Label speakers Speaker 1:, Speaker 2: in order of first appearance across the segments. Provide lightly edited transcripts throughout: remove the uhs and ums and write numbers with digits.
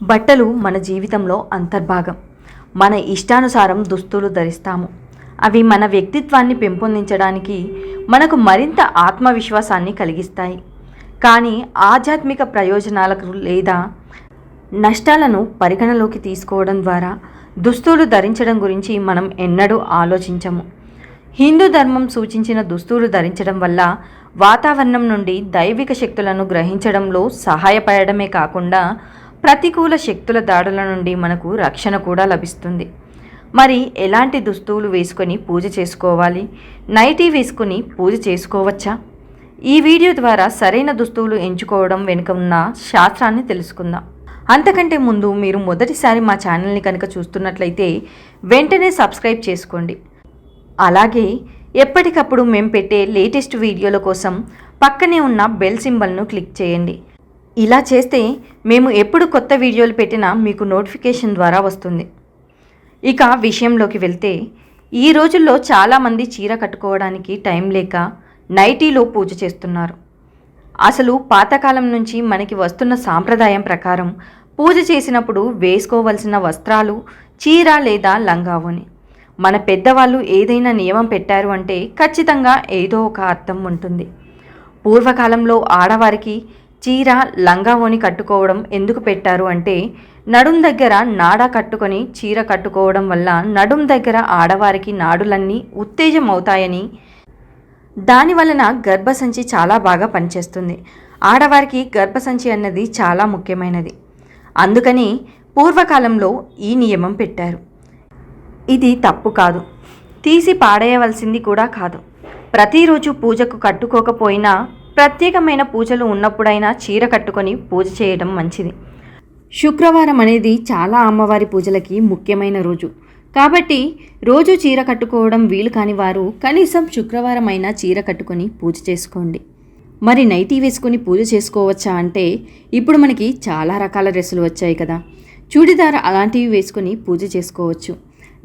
Speaker 1: బట్టలు మన జీవితంలో అంతర్భాగం. మన ఇష్టానుసారం దుస్తులు ధరిస్తాము. అవి మన వ్యక్తిత్వాన్ని పెంపొందించడానికి, మనకు మరింత ఆత్మవిశ్వాసాన్ని కలిగిస్తాయి. కానీ ఆధ్యాత్మిక ప్రయోజనాలకు లేదా నష్టాలను పరిగణలోకి తీసుకోవడం ద్వారా దుస్తులు ధరించడం గురించి మనం ఎన్నడూ ఆలోచించము. హిందూ ధర్మం సూచించిన దుస్తులు ధరించడం వల్ల వాతావరణం నుండి దైవిక శక్తులను గ్రహించడంలో సహాయపడమే కాకుండా ప్రతికూల శక్తుల దాడుల నుండి మనకు రక్షణ కూడా లభిస్తుంది. మరి ఎలాంటి దుస్తులు వేసుకొని పూజ చేసుకోవాలి? నైటీ వేసుకొని పూజ చేసుకోవచ్చా? ఈ వీడియో ద్వారా సరైన దుస్తులు ఎంచుకోవడం వెనుక ఉన్న శాస్త్రాన్ని తెలుసుకుందాం. అంతకంటే ముందు మీరు మొదటిసారి మా ఛానల్ని కనుక చూస్తున్నట్లయితే వెంటనే సబ్స్క్రైబ్ చేసుకోండి. అలాగే ఎప్పటికప్పుడు మేము పెట్టే లేటెస్ట్ వీడియోల కోసం పక్కనే ఉన్న బెల్ సింబల్ను క్లిక్ చేయండి. ఇలా చేస్తే మేము ఎప్పుడు కొత్త వీడియోలు పెట్టినా మీకు నోటిఫికేషన్ ద్వారా వస్తుంది. ఇక విషయంలోకి వెళ్తే, ఈ రోజుల్లో చాలామంది చీర కట్టుకోవడానికి టైం లేక నైటీలో పూజ చేస్తున్నారు. అసలు పాతకాలం నుంచి మనకి వస్తున్న సాంప్రదాయం ప్రకారం పూజ చేసినప్పుడు వేసుకోవలసిన వస్త్రాలు చీర లేదా లంగావోని. మన పెద్దవాళ్ళు ఏదైనా నియమం పెట్టారు అంటే ఖచ్చితంగా ఏదో ఒక అర్థం ఉంటుంది. పూర్వకాలంలో ఆడవారికి చీర లంగావోని కట్టుకోవడం ఎందుకు పెట్టారు అంటే, నడుం దగ్గర నాడ కట్టుకొని చీర కట్టుకోవడం వల్ల నడుం దగ్గర ఆడవారికి నాడులన్నీ ఉత్తేజం అవుతాయని, దానివలన గర్భసంచి చాలా బాగా పనిచేస్తుంది. ఆడవారికి గర్భసంచి అన్నది చాలా ముఖ్యమైనది. అందుకని పూర్వకాలంలో ఈ నియమం పెట్టారు. ఇది తప్పు కాదు, తీసి పాడేయవలసింది కూడా కాదు. ప్రతిరోజు పూజకు కట్టుకోకపోయినా ప్రత్యేకమైన పూజలు ఉన్నప్పుడైనా చీర కట్టుకొని పూజ చేయడం మంచిది. శుక్రవారం అనేది చాలా అమ్మవారి పూజలకి ముఖ్యమైన రోజు. కాబట్టి రోజు చీర కట్టుకోవడం వీలు కాని వారు కనీసం శుక్రవారం అయినా చీర కట్టుకొని పూజ చేసుకోండి. మరి నైటీ వేసుకొని పూజ చేసుకోవచ్చా అంటే, ఇప్పుడు మనకి చాలా రకాల డ్రెస్సులు వచ్చాయి కదా. చూడిదార్ అలాంటివి వేసుకొని పూజ చేసుకోవచ్చు.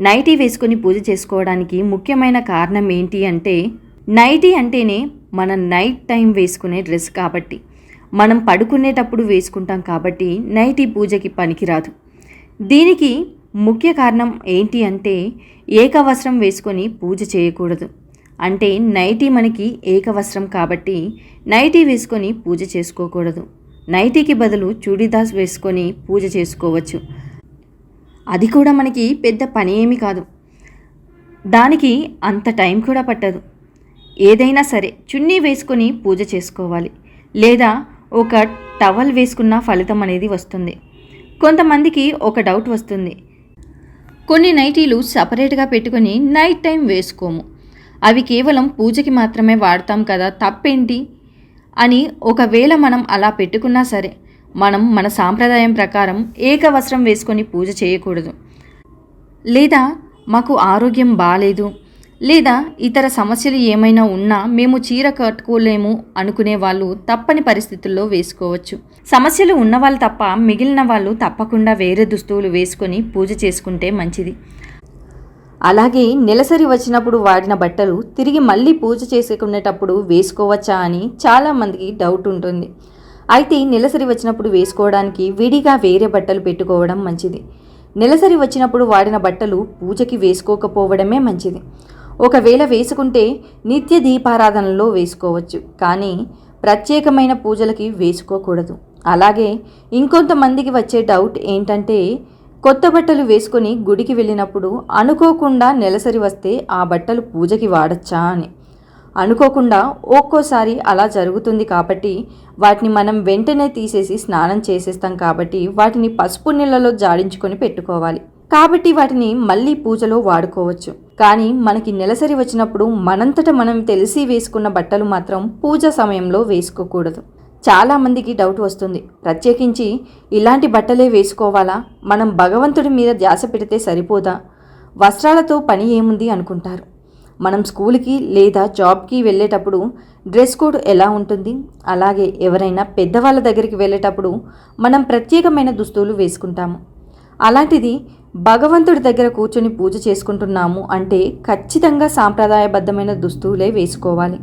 Speaker 1: నైటీ వేసుకొని పూజ చేసుకోవడానికి ముఖ్యమైన కారణం ఏంటి అంటే, నైటీ అంటేనే మన నైట్ టైం వేసుకునే డ్రెస్ కాబట్టి, మనం పడుకునేటప్పుడు వేసుకుంటాం కాబట్టి నైటీ పూజకి పనికిరాదు. దీనికి ముఖ్య కారణం ఏంటి అంటే, ఏకవస్త్రం వేసుకొని పూజ చేయకూడదు. అంటే నైటీ మనకి ఏకవస్త్రం కాబట్టి నైటీ వేసుకొని పూజ చేసుకోకూడదు. నైటీకి బదులు చూడిదార్ వేసుకొని పూజ చేసుకోవచ్చు. అది కూడా మనకి పెద్ద పని ఏమీ కాదు. దానికి అంత టైం కూడా పట్టదు. ఏదైనా సరే చున్నీ వేసుకొని పూజ చేసుకోవాలి, లేదా ఒక టవల్ వేసుకున్న ఫలితం అనేది వస్తుంది. కొంతమందికి ఒక డౌట్ వస్తుంది, కొన్ని నైటీలు సపరేట్గా పెట్టుకొని నైట్ టైం వేసుకోము, అవి కేవలం పూజకి మాత్రమే వాడతాం కదా, తప్పేంటి అని. ఒకవేళ మనం అలా పెట్టుకున్నా సరే, మనం మన సాంప్రదాయం ప్రకారం ఏకవస్త్రం వేసుకొని పూజ చేయకూడదు. లేదా మాకు ఆరోగ్యం బాగాలేదు, లేదా ఇతర సమస్యలు ఏమైనా ఉన్నా మేము చీర కట్టుకోలేము అనుకునే వాళ్ళు తప్పని పరిస్థితుల్లో వేసుకోవచ్చు. సమస్యలు ఉన్నవాళ్ళు తప్ప మిగిలిన వాళ్ళు తప్పకుండా వేరే దుస్తువులు వేసుకొని పూజ చేసుకుంటే మంచిది. అలాగే నెలసరి వచ్చినప్పుడు వాడిన బట్టలు తిరిగి మళ్ళీ పూజ చేసుకునేటప్పుడు వేసుకోవచ్చా అని చాలామందికి డౌట్ ఉంటుంది. అయితే నెలసరి వచ్చినప్పుడు వేసుకోవడానికి విడిగా వేరే బట్టలు పెట్టుకోవడం మంచిది. నెలసరి వచ్చినప్పుడు వాడిన బట్టలు పూజకి వేసుకోకపోవడమే మంచిది. ఒకవేళ వేసుకుంటే నిత్య దీపారాధనలో వేసుకోవచ్చు, కానీ ప్రత్యేకమైన పూజలకి వేసుకోకూడదు. అలాగే ఇంకొంతమందికి వచ్చే డౌట్ ఏంటంటే, కొత్త బట్టలు వేసుకొని గుడికి వెళ్ళినప్పుడు అనుకోకుండా నెలసరి వస్తే ఆ బట్టలు పూజకి వాడచ్చా అని. అనుకోకుండా ఒక్కోసారి అలా జరుగుతుంది కాబట్టి వాటిని మనం వెంటనే తీసేసి స్నానం చేసేస్తాం కాబట్టి వాటిని పసుపు నీళ్ళలో జాడించుకొని పెట్టుకోవాలి. కాబట్టి వాటిని మళ్ళీ పూజలో వాడుకోవచ్చు. కానీ మనకి నెలసరి వచ్చినప్పుడు మనంతట మనం తెలిసి వేసుకున్న బట్టలు మాత్రం పూజ సమయంలో వేసుకోకూడదు. చాలామందికి డౌట్ వస్తుంది, ప్రత్యేకించి ఇలాంటి బట్టలే వేసుకోవాలా, మనం భగవంతుడి మీద ధ్యాస పెడితే సరిపోదా, వస్త్రాలతో పని ఏముంది అనుకుంటారు. మనం స్కూల్కి లేదా జాబ్కి వెళ్ళేటప్పుడు డ్రెస్ కోడ్ ఎలా ఉంటుంది, అలాగే ఎవరైనా పెద్దవాళ్ళ దగ్గరికి వెళ్ళేటప్పుడు మనం ప్రత్యేకమైన దుస్తులు వేసుకుంటాము. అలాంటిది భగవంతుడి దగ్గర కూర్చొని పూజ చేసుకుంటున్నాము అంటే ఖచ్చితంగా సాంప్రదాయబద్ధమైన దుస్తులే వేసుకోవాలి.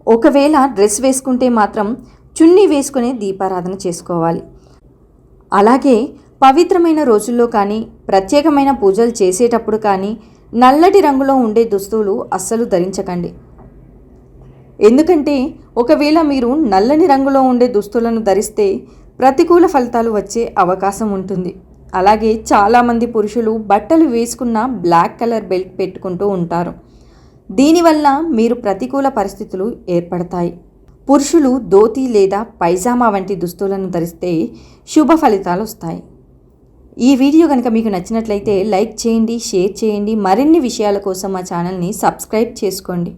Speaker 1: ఒకవేళ డ్రెస్ వేసుకుంటే మాత్రం చున్నీ వేసుకుని దీపారాధన చేసుకోవాలి. అలాగే పవిత్రమైన రోజుల్లో కానీ ప్రత్యేకమైన పూజలు చేసేటప్పుడు కానీ నల్లటి రంగులో ఉండే దుస్తులు అస్సలు ధరించకండి. ఎందుకంటే ఒకవేళ మీరు నల్లని రంగులో ఉండే దుస్తులను ధరిస్తే ప్రతికూల ఫలితాలు వచ్చే అవకాశం ఉంటుంది. అలాగే చాలామంది పురుషులు బట్టలు వేసుకున్న బ్లాక్ కలర్ బెల్ట్ పెట్టుకుంటూ ఉంటారు. దీనివల్ల మీరు ప్రతికూల పరిస్థితులు ఏర్పడతాయి. పురుషులు ధోతి లేదా పైజామా వంటి దుస్తులను ధరిస్తే శుభ ఫలితాలు వస్తాయి. ఈ వీడియో కనుక మీకు నచ్చినట్లయితే లైక్ చేయండి, షేర్ చేయండి. మరిన్ని విషయాల కోసం మా ఛానల్ని సబ్స్క్రైబ్ చేసుకోండి.